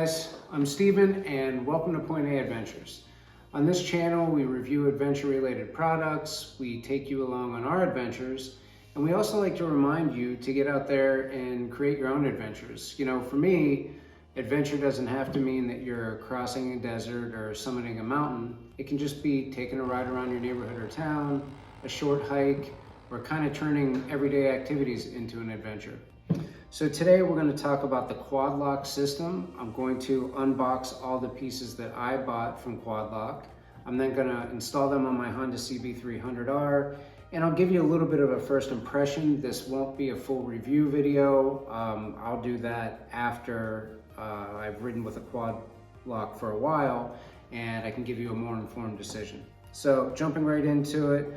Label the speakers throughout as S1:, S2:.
S1: guys, I'm Steven and welcome to Point A Adventures. On this channel we review adventure related products, we take you along on our adventures, and we also like to remind you to get out there and create your own adventures. You know, for me, adventure doesn't have to mean that you're crossing a desert or summiting a mountain. It can just be taking a ride around your neighborhood or town, a short hike, or kind of turning everyday activities into an adventure. So today we're going to talk about the Quad Lock system. I'm going to unbox all the pieces that I bought from Quad Lock. I'm then going to install them on my Honda CB300R, and I'll give you a little bit of a first impression. This won't be a full review video. I'll do that after I've ridden with a Quad Lock for a while, and I can give you a more informed decision. So jumping right into it,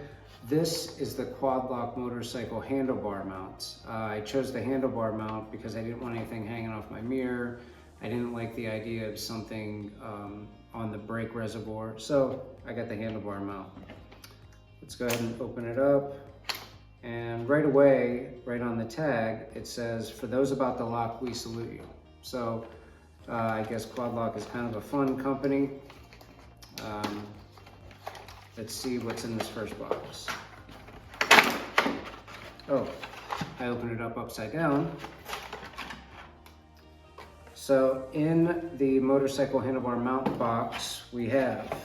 S1: this is the Quad Lock Motorcycle Handlebar Mount. I chose the handlebar mount because I didn't want anything hanging off my mirror. I didn't like the idea of something on the brake reservoir, so I got the handlebar mount. Let's go ahead and open it up. And right away, right on the tag, it says, "For those about to lock, we salute you." So I guess Quad Lock is kind of a fun company. Let's see what's in this first box. Oh, I opened it up upside down. So in the motorcycle handlebar mount box, we have,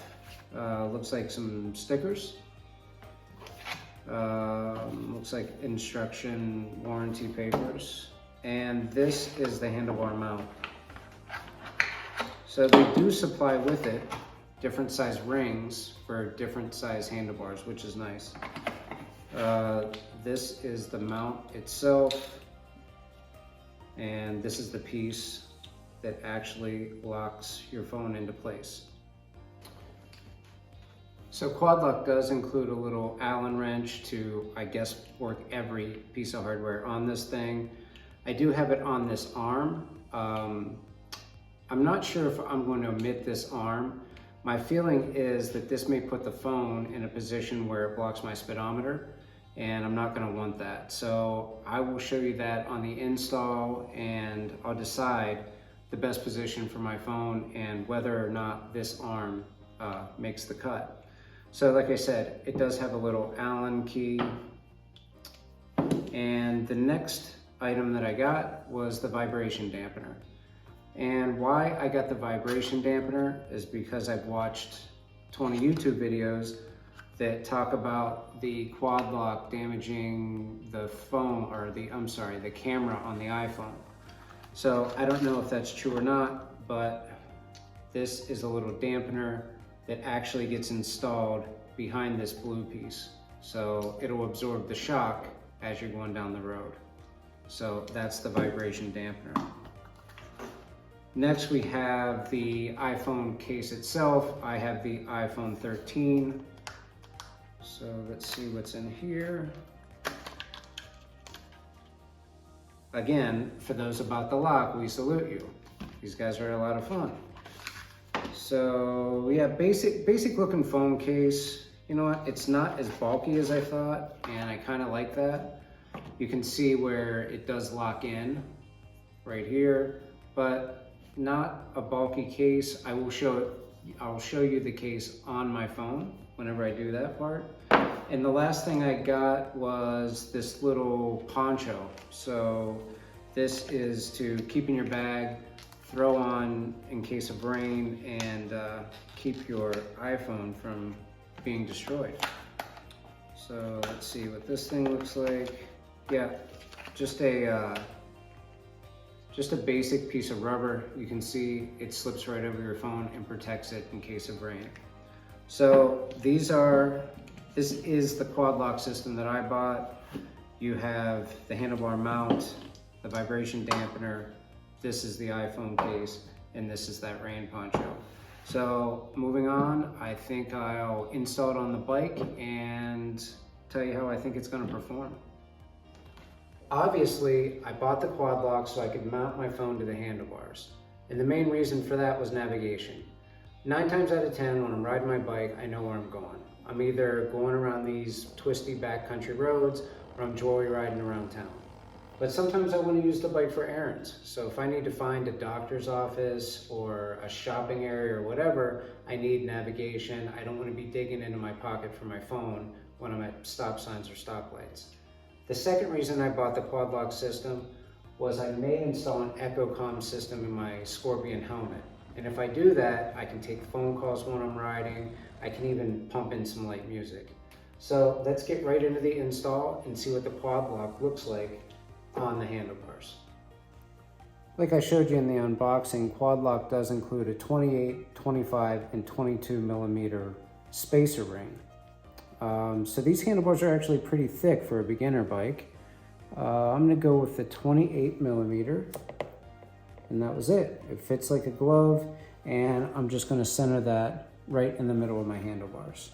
S1: looks like some stickers. Looks like instruction, warranty papers. And this is the handlebar mount. So they do supply with it different size rings for different size handlebars, which is nice. This is the mount itself, and this is the piece that actually locks your phone into place. So Quad Lock does include a little Allen wrench to, I guess, work every piece of hardware on this thing. I do have it on this arm. I'm not sure if I'm going to omit this arm. My feeling is that this may put the phone in a position where it blocks my speedometer, and I'm not going to want that. So I will show you that on the install, and I'll decide the best position for my phone and whether or not this arm makes the cut. So like I said, it does have a little Allen key. And the next item that I got was the vibration dampener. And why I got the vibration dampener is because I've watched 20 YouTube videos that talk about the Quad Lock damaging the phone, or the camera on the iPhone. So I don't know if that's true or not, but this is a little dampener that actually gets installed behind this blue piece. So it'll absorb the shock as you're going down the road. So that's the vibration dampener. Next we have the iPhone case itself. I have the iPhone 13. So let's see what's in here. Again, for those about the lock, we salute you. These guys are a lot of fun. So we have basic looking phone case. You know what? It's not as bulky as I thought, and I kind of like that. You can see where it does lock in right here, but not a bulky case. I'll show you the case on my phone whenever I do that part. And the last thing I got was this little poncho. So this is to keep in your bag, throw on in case of rain, and keep your iPhone from being destroyed. So let's see what this thing looks like. Yeah, just a basic piece of rubber. You can see it slips right over your phone and protects it in case of rain. So this is the Quad Lock system that I bought. You have the handlebar mount, the vibration dampener, this is the iPhone case, and this is that rain poncho. So moving on, I think I'll install it on the bike and tell you how I think it's going to perform. Obviously, I bought the Quad Lock so I could mount my phone to the handlebars. And the main reason for that was navigation. 9 times out of 10, when I'm riding my bike, I know where I'm going. I'm either going around these twisty backcountry roads or I'm joyriding around town. But sometimes I want to use the bike for errands. So if I need to find a doctor's office or a shopping area or whatever, I need navigation. I don't want to be digging into my pocket for my phone when I'm at stop signs or stoplights. The second reason I bought the quad lock system was I may install an EchoComm system in my Scorpion helmet. And if I do that, I can take phone calls when I'm riding. I can even pump in some light music. So let's get right into the install and see what the quad lock looks like on the handlebars. Like I showed you in the unboxing, quad lock does include a 28, 25, and 22 millimeter spacer ring. So these handlebars are actually pretty thick for a beginner bike. I'm gonna go with the 28 millimeter, and that was it. It fits like a glove, and I'm just gonna center that right in the middle of my handlebars.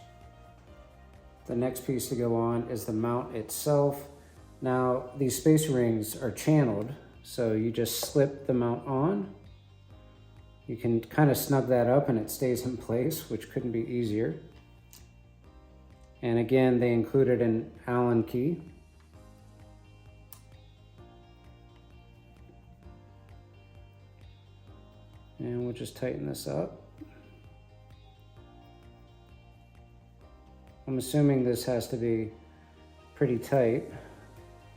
S1: The next piece to go on is the mount itself. Now, these spacer rings are channeled, so you just slip the mount on. You can kind of snug that up and it stays in place, which couldn't be easier. And again, they included an Allen key. And we'll just tighten this up. I'm assuming this has to be pretty tight.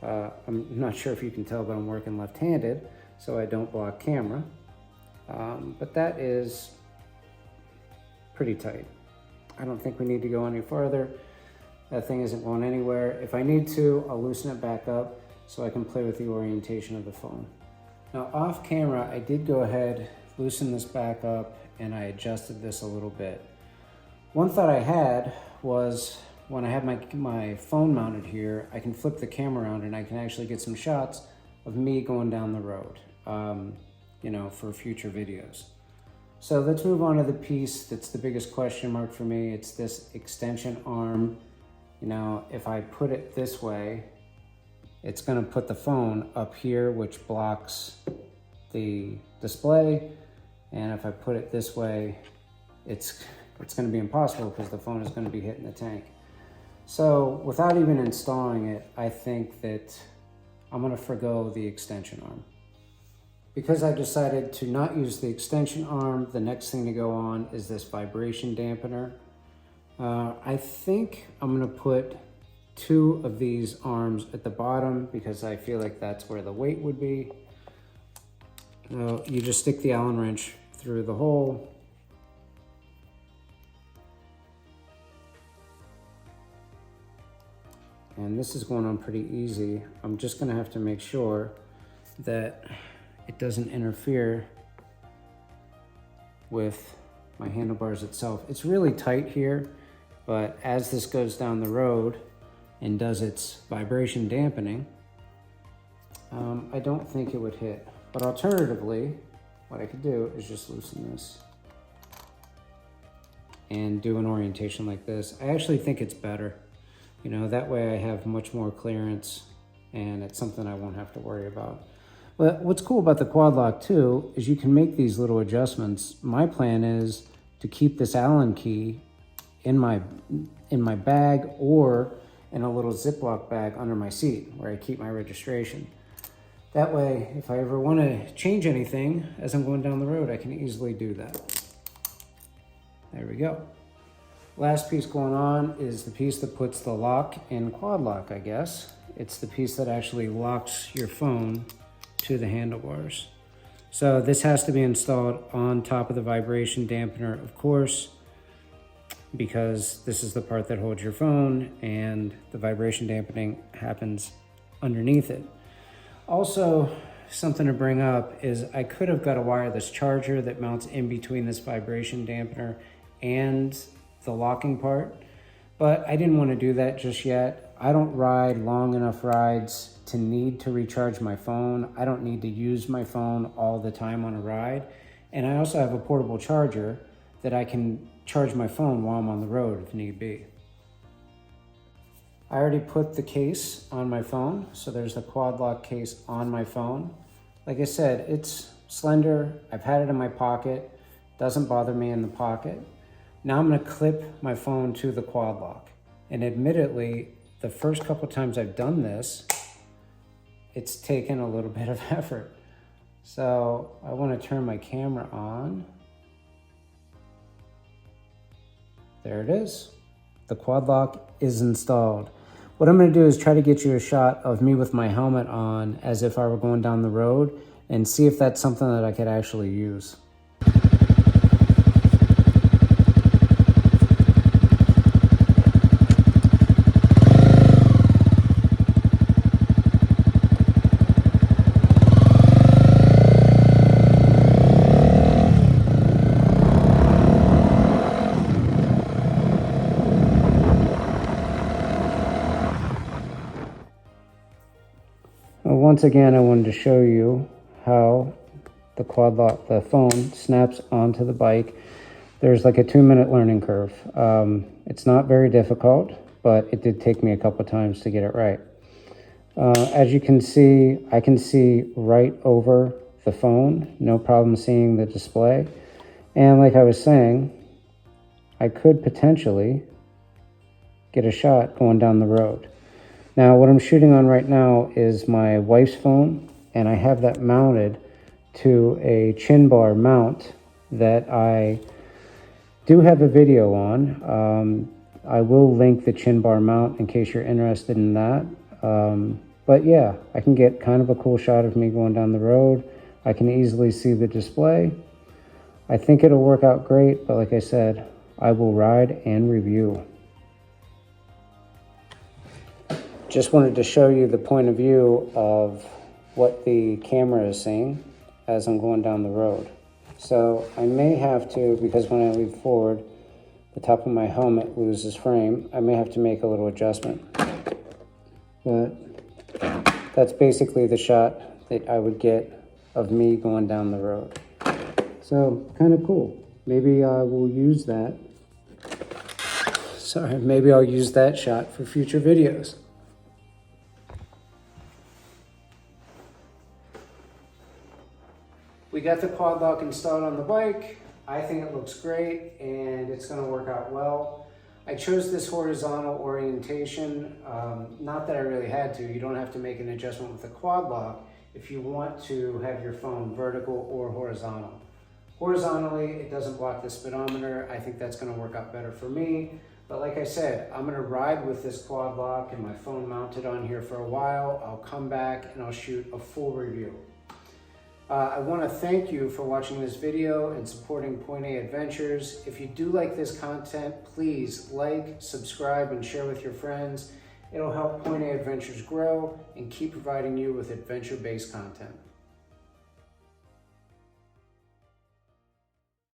S1: I'm not sure if you can tell, but I'm working left-handed, so I don't block camera. But that is pretty tight. I don't think we need to go any farther. That thing isn't going anywhere. If I need to, I'll loosen it back up so I can play with the orientation of the phone. Now, off camera, I did go ahead, loosen this back up, and I adjusted this a little bit. One thought I had was when I have my phone mounted here, I can flip the camera around and I can actually get some shots of me going down the road, you know, for future videos. So let's move on to the piece that's the biggest question mark for me. It's this extension arm. You know, if I put it this way, it's gonna put the phone up here, which blocks the display. And if I put it this way, it's gonna be impossible because the phone is gonna be hitting the tank. So without even installing it, I think that I'm gonna forgo the extension arm. Because I decided to not use the extension arm, the next thing to go on is this vibration dampener. I think I'm gonna put 2 of these arms at the bottom because I feel like that's where the weight would be. You just stick the Allen wrench through the hole. And this is going on pretty easy. I'm just gonna have to make sure that it doesn't interfere with my handlebars itself. It's really tight here, but as this goes down the road and does its vibration dampening, I don't think it would hit. But alternatively, what I could do is just loosen this and do an orientation like this. I actually think it's better. You know, that way I have much more clearance and it's something I won't have to worry about. But what's cool about the quad lock too, is you can make these little adjustments. My plan is to keep this Allen key in my bag or in a little Ziploc bag under my seat where I keep my registration. That way, if I ever want to change anything as I'm going down the road, I can easily do that. There we go. Last piece going on is the piece that puts the lock in quad lock, I guess. It's the piece that actually locks your phone to the handlebars. So this has to be installed on top of the vibration dampener, of course, because this is the part that holds your phone and the vibration dampening happens underneath it. Also, something to bring up is I could have got a wireless charger that mounts in between this vibration dampener and the locking part, but I didn't want to do that just yet. I don't ride long enough rides to need to recharge my phone. I don't need to use my phone all the time on a ride. And I also have a portable charger that I can charge my phone while I'm on the road if need be. I already put the case on my phone, so there's the quad lock case on my phone. Like I said, it's slender. I've had it in my pocket. Doesn't bother me in the pocket. Now I'm gonna clip my phone to the quad lock. And admittedly, the first couple times I've done this, it's taken a little bit of effort. So I want to turn my camera on. There it is. The quad lock is installed. What I'm going to do is try to get you a shot of me with my helmet on as if I were going down the road and see if that's something that I could actually use. Once again, I wanted to show you how the quad lock, the phone snaps onto the bike. There's like a 2-minute learning curve. It's not very difficult, but it did take me a couple times to get it right. As you can see, I can see right over the phone, no problem seeing the display. And like I was saying, I could potentially get a shot going down the road. Now, what I'm shooting on right now is my wife's phone, and I have that mounted to a chin bar mount that I do have a video on. I will link the chin bar mount in case you're interested in that. But yeah, I can get kind of a cool shot of me going down the road. I can easily see the display. I think it'll work out great, but like I said, I will ride and review. Just wanted to show you the point of view of what the camera is seeing as I'm going down the road. So I may have to, because when I lean forward, the top of my helmet loses frame, I may have to make a little adjustment. But that's basically the shot that I would get of me going down the road. So kind of cool. Maybe I will use that. Maybe I'll use that shot for future videos. We got the quad lock installed on the bike. I think it looks great and it's going to work out well. I chose this horizontal orientation, not that I really had to. You don't have to make an adjustment with the quad lock if you want to have your phone vertical or horizontal. Horizontally, it doesn't block the speedometer. I think that's going to work out better for me. But like I said, I'm going to ride with this quad lock and my phone mounted on here for a while. I'll come back and I'll shoot a full review. I want to thank you for watching this video and supporting Point A Adventures. If you do like this content, please like, subscribe, and share with your friends. It'll help Point A Adventures grow and keep providing you with adventure-based content.